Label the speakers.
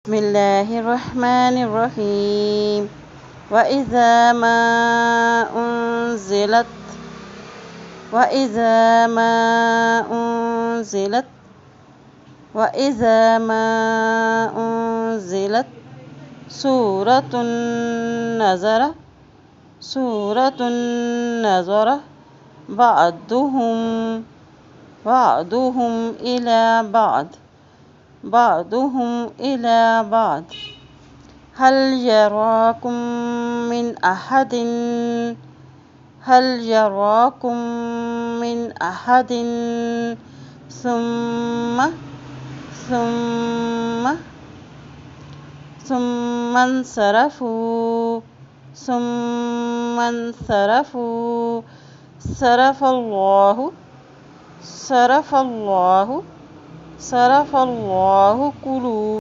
Speaker 1: بسم الله الرحمن الرحيم وإذا ما أنزلت وإذا ما أنزلت وإذا ما أنزلت سورة نظر بعضهم إلى بعض هل يراكم من أحد ثم انصرفوا صرف الله قلوبهم